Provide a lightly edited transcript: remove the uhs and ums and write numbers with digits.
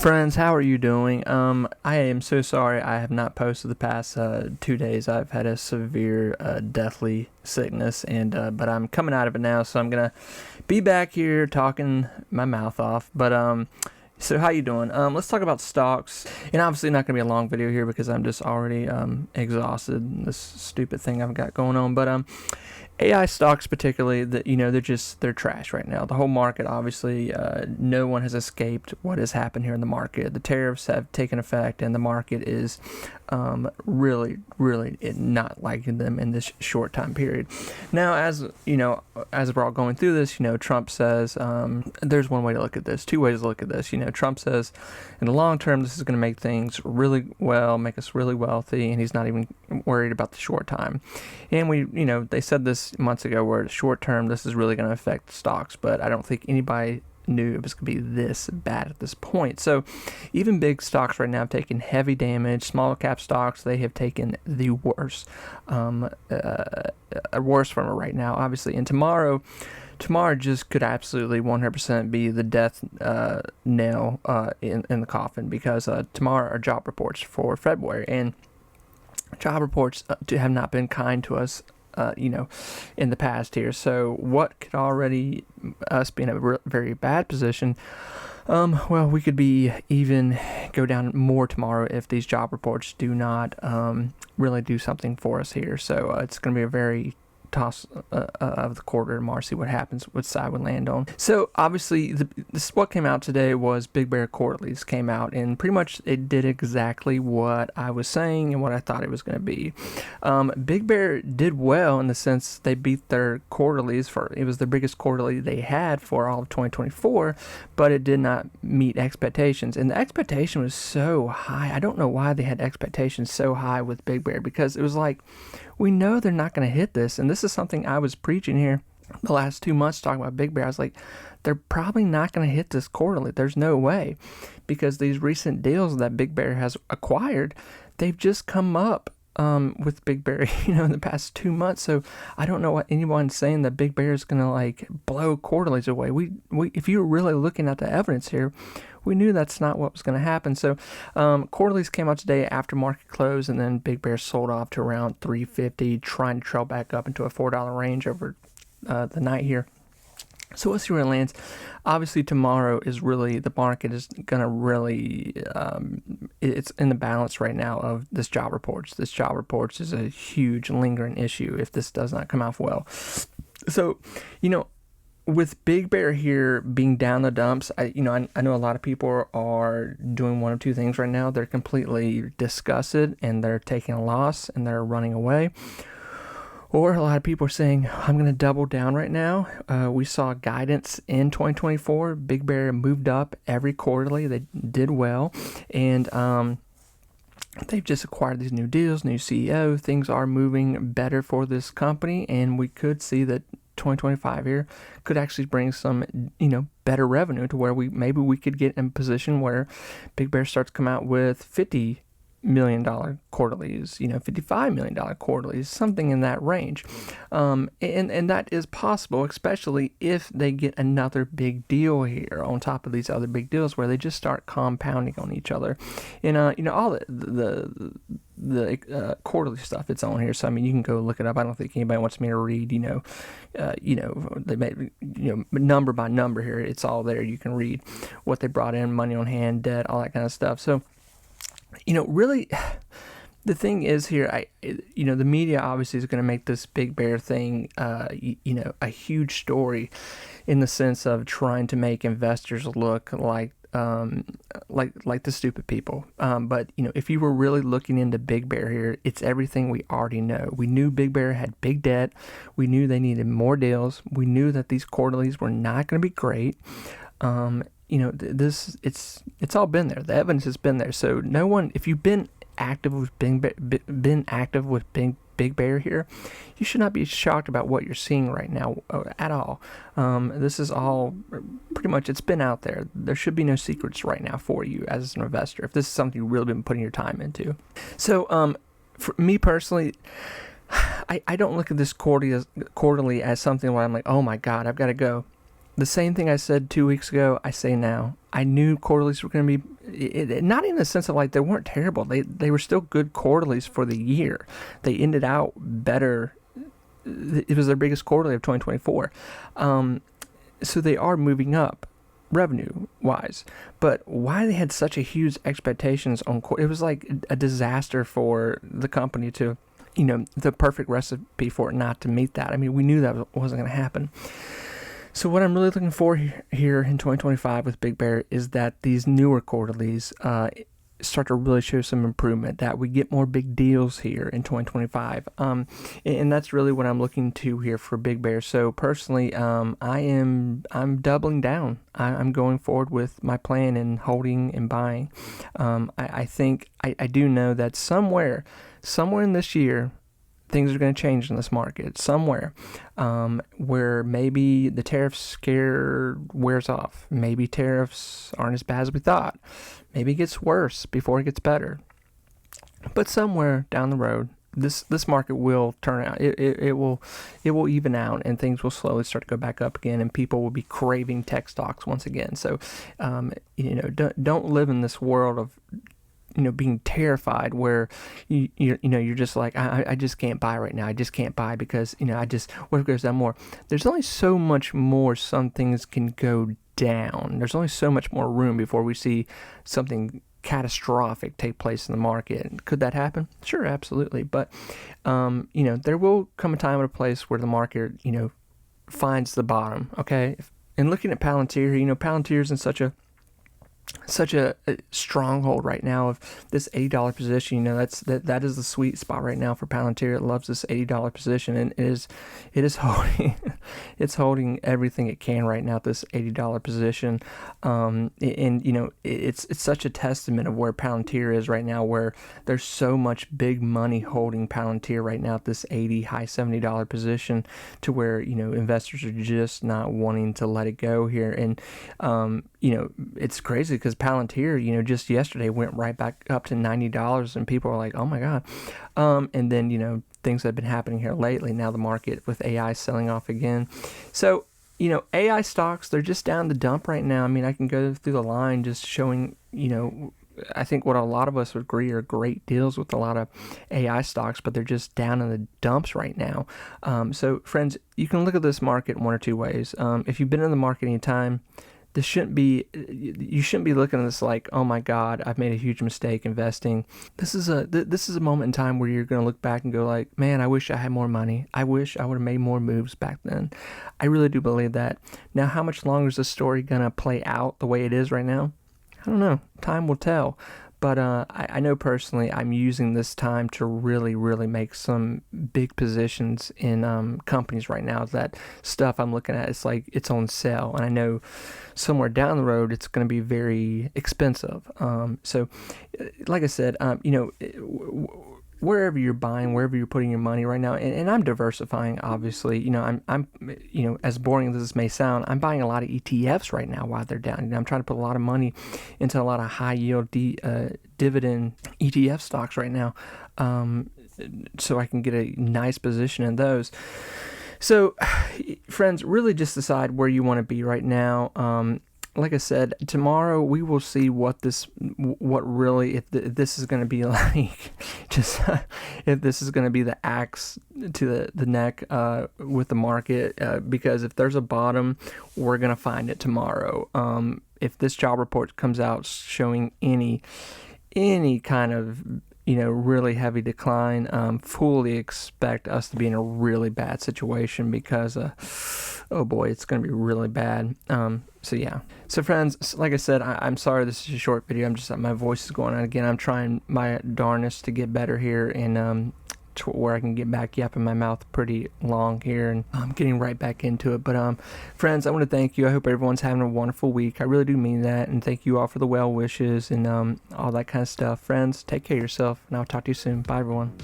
Friends, how are you doing? I am so sorry I have not posted the past 2 days. I've had a severe deathly sickness, and but I'm coming out of it now, so I'm gonna be back here talking my mouth off. But so how you doing? Let's talk about stocks, and obviously not gonna be a long video here because I'm just already exhausted. This stupid thing I've got going on, but AI stocks particularly, they're trash right now. The whole market, obviously, no one has escaped what has happened here in the market. The tariffs have taken effect, and the market is really not liking them in this short time period. Now, as we're all going through this, Trump says, there's one way to look at this, two ways to look at this. Trump says in the long term, this is going to make things really well, make us really wealthy, and he's not even worried about the short time. And they said this months ago, where short term, this is really going to affect stocks, but I don't think anybody knew it was going to be this bad at this point. So even big stocks right now have taken heavy damage. Small cap stocks, they have taken the worst from it right now, obviously. And tomorrow just could absolutely 100% be the death nail in the coffin, because tomorrow are job reports for February, and job reports have not been kind to us in the past here. So what could already us be in a very bad position? Well, we could be even go down more tomorrow if these job reports do not really do something for us here. So it's going to be a very toss of the quarter tomorrow, see what happens, what side we land on. So obviously what came out today was Big Bear quarterlies came out, and pretty much it did exactly what I was saying and what I thought it was going to be. Big Bear did well in the sense they beat their quarterlies. It was the biggest quarterly they had for all of 2024, but it did not meet expectations, and the expectation was so high. I don't know why they had expectations so high with Big Bear, because it was like, we know they're not going to hit this. And this is something I was preaching here the last 2 months talking about Big Bear. I was like, they're probably not going to hit this quarterly. There's no way, because these recent deals that Big Bear has acquired, they've just come up with Big Bear, in the past 2 months. So I don't know what anyone's saying that Big Bear is going to blow quarterlies away. We if you're really looking at the evidence here, we knew that's not what was going to happen. So quarterlies came out today after market close, and then Big Bear sold off to around $3.50, trying to trail back up into a $4 range over the night here. So we'll see where it lands. Obviously, tomorrow is really, the market is going to really, it's in the balance right now of this job reports. This job reports is a huge lingering issue if this does not come out well. So, with Big Bear here being down the dumps, I know a lot of people are doing one of two things right now. They're completely disgusted and they're taking a loss and they're running away. Or a lot of people are saying, I'm going to double down right now. We saw guidance in 2024. Big Bear moved up every quarterly. They did well. And they've just acquired these new deals, new CEO. Things are moving better for this company. And we could see that 2025 here could actually bring some, better revenue to where we could get in a position where Big Bear starts to come out with $50 million quarterlies, $55 million quarterlies, something in that range. And that is possible, especially if they get another big deal here on top of these other big deals where they just start compounding on each other. And, all the quarterly stuff, it's on here. So, you can go look it up. I don't think anybody wants me to read, they made, number by number here. It's all there. You can read what they brought in, money on hand, debt, all that kind of stuff. So, really, the thing is here, the media obviously is going to make this Big Bear thing, a huge story in the sense of trying to make investors look like the stupid people. But, if you were really looking into Big Bear here, it's everything we already know. We knew Big Bear had big debt. We knew they needed more deals. We knew that these quarterlies were not going to be great. It's all been there. The evidence has been there. So no one, if you've been active with Big Bear here, you should not be shocked about what you're seeing right now at all. This is all pretty much, it's been out there. There should be no secrets right now for you as an investor, if this is something you've really been putting your time into. So for me personally, I don't look at this quarterly as something where I'm like, oh my God, I've got to go. The same thing I said 2 weeks ago, I say now. I knew quarterlies were going to be, not in the sense of like they weren't terrible. They were still good quarterlies for the year. They ended out better. It was their biggest quarterly of 2024. So they are moving up revenue wise, but why they had such a huge expectations on it was like a disaster for the company to, the perfect recipe for it not to meet that. I mean, we knew that wasn't going to happen. So what I'm really looking for here in 2025 with Big Bear is that these newer quarterlies start to really show some improvement, that we get more big deals here in 2025. And that's really what I'm looking to here for Big Bear. So personally, I'm doubling down. I'm going forward with my plan and holding and buying. I think I do know that somewhere in this year, things are going to change in this market somewhere, where maybe the tariff scare wears off. Maybe tariffs aren't as bad as we thought. Maybe it gets worse before it gets better. But somewhere down the road, this market will turn out. It will even out, and things will slowly start to go back up again, and people will be craving tech stocks once again. So, don't live in this world of being terrified where you're just like, I just can't buy right now. I just can't buy because, what if it goes down more? There's only so much more some things can go down. There's only so much more room before we see something catastrophic take place in the market. Could that happen? Sure, absolutely. But, there will come a time and a place where the market, finds the bottom. Okay. And looking at Palantir, Palantir's in such a stronghold right now of this $80 position. That is the sweet spot right now for Palantir. It loves this $80 position, and it is holding it's holding everything it can right now at this $80 position. It's such a testament of where Palantir is right now, where there's so much big money holding Palantir right now at this $80 high $70 position, to where investors are just not wanting to let it go here. And it's crazy because Palantir, just yesterday went right back up to $90, and people are like, oh my God. And then, things that have been happening here lately. Now the market with AI selling off again. So, AI stocks, they're just down the dump right now. I mean, I can go through the line just showing, I think what a lot of us would agree are great deals with a lot of AI stocks, but they're just down in the dumps right now. So friends, you can look at this market one or two ways. If you've been in the market any time, you shouldn't be looking at this like, oh my God, I've made a huge mistake investing. This is a moment in time where you're going to look back and go like, man, I wish I had more money. I wish I would have made more moves back then. I really do believe that. Now, how much longer is this story going to play out the way it is right now? I don't know. Time will tell. But I know personally I'm using this time to really, really make some big positions in companies right now. That stuff I'm looking at, it's like it's on sale. And I know somewhere down the road it's going to be very expensive. So like I said, wherever you're buying, wherever you're putting your money right now, and I'm diversifying, obviously, I'm as boring as this may sound, I'm buying a lot of ETFs right now while they're down. I'm trying to put a lot of money into a lot of high yield dividend ETF stocks right now, so I can get a nice position in those. So, friends, really just decide where you want to be right now. Like I said, tomorrow we will see if this is going to be like, if this is going to be the axe to the neck with the market, because if there's a bottom, we're going to find it tomorrow. If this job report comes out showing any kind of really heavy decline, fully expect us to be in a really bad situation, because oh boy, it's going to be really bad. So yeah. So friends, like I said, I'm sorry this is a short video. My voice is going on again. I'm trying my darnest to get better here, and to where I can get back yapping my mouth pretty long here, and I'm getting right back into it. But friends, I want to thank you. I hope everyone's having a wonderful week. I really do mean that, and thank you all for the well wishes and all that kind of stuff. Friends, take care of yourself, and I'll talk to you soon. Bye, everyone.